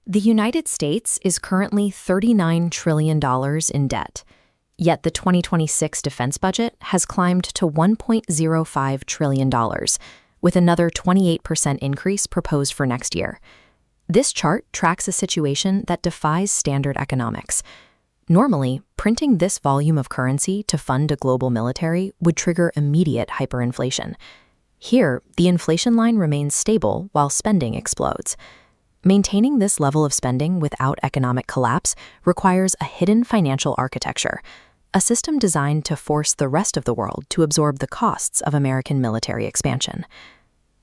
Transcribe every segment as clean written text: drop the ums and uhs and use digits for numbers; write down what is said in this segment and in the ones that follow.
The United States is currently $39 trillion in debt, yet the 2026 defense budget has climbed to $1.05 trillion, with another 28% increase proposed for next year. This chart tracks a situation that defies standard economics. Normally, printing this volume of currency to fund a global military would trigger immediate hyperinflation. Here, the inflation line remains stable while spending explodes. Maintaining this level of spending without economic collapse requires a hidden financial architecture, a system designed to force the rest of the world to absorb the costs of American military expansion.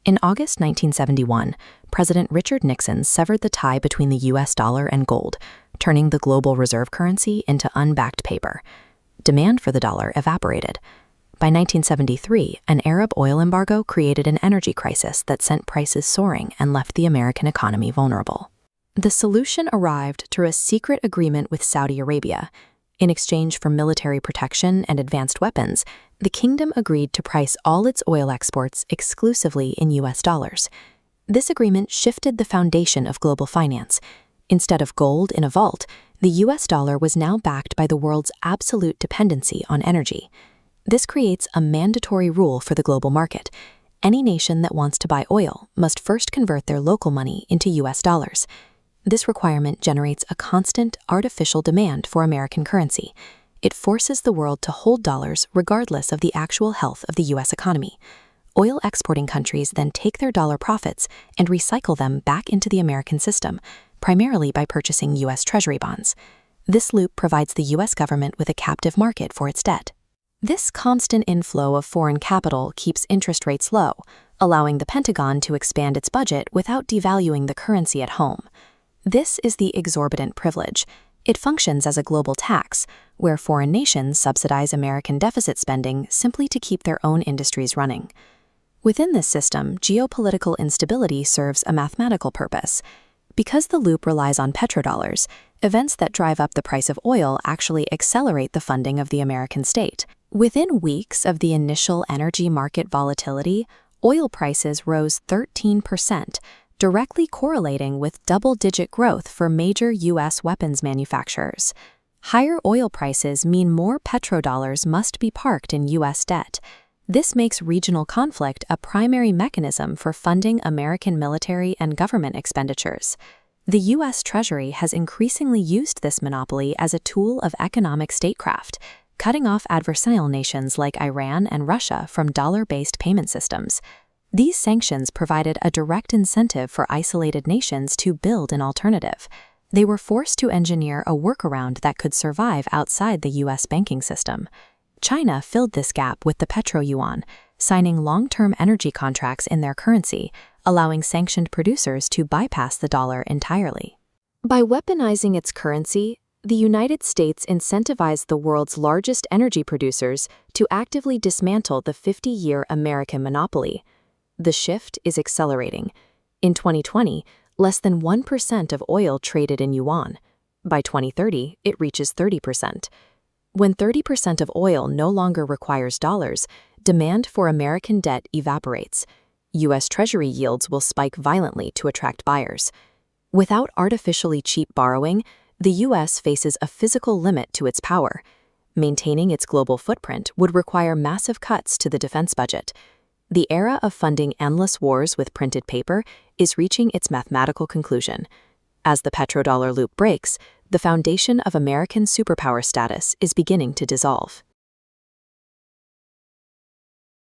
In August 1971, President Richard Nixon severed the tie between the US dollar and gold, turning the global reserve currency into unbacked paper. Demand for the dollar evaporated. By 1973, an Arab oil embargo created an energy crisis that sent prices soaring and left the American economy vulnerable. The solution arrived through a secret agreement with Saudi Arabia. In exchange for military protection and advanced weapons, the kingdom agreed to price all its oil exports exclusively in US dollars. This agreement shifted the foundation of global finance. Instead of gold in a vault, the US dollar was now backed by the world's absolute dependency on energy. This creates a mandatory rule for the global market. Any nation that wants to buy oil must first convert their local money into US dollars. This requirement generates a constant, artificial demand for American currency. It forces the world to hold dollars regardless of the actual health of the US economy. Oil exporting countries then take their dollar profits and recycle them back into the American system, primarily by purchasing US Treasury bonds. This loop provides the US government with a captive market for its debt. This constant inflow of foreign capital keeps interest rates low, allowing the Pentagon to expand its budget without devaluing the currency at home. This is the exorbitant privilege. It functions as a global tax, where foreign nations subsidize American deficit spending simply to keep their own industries running. Within this system, geopolitical instability serves a mathematical purpose. Because the loop relies on petrodollars, events that drive up the price of oil actually accelerate the funding of the American state. Within weeks of the initial energy market volatility, oil prices rose 13%, directly correlating with double-digit growth for major U.S. weapons manufacturers. Higher oil prices mean more petrodollars must be parked in U.S. debt. This makes regional conflict a primary mechanism for funding American military and government expenditures. The U.S. Treasury has increasingly used this monopoly as a tool of economic statecraft, cutting off adversarial nations like Iran and Russia from dollar-based payment systems. These sanctions provided a direct incentive for isolated nations to build an alternative. They were forced to engineer a workaround that could survive outside the U.S. banking system. China filled this gap with the Petro-Yuan, signing long-term energy contracts in their currency, allowing sanctioned producers to bypass the dollar entirely. By weaponizing its currency, the United States incentivized the world's largest energy producers to actively dismantle the 50-year American monopoly. The shift is accelerating. In 2020, less than 1% of oil traded in yuan. By 2030, it reaches 30%. When 30% of oil no longer requires dollars, demand for American debt evaporates. U.S. Treasury yields will spike violently to attract buyers. Without artificially cheap borrowing, the U.S. faces a physical limit to its power. Maintaining its global footprint would require massive cuts to the defense budget. The era of funding endless wars with printed paper is reaching its mathematical conclusion. As the petrodollar loop breaks, the foundation of American superpower status is beginning to dissolve.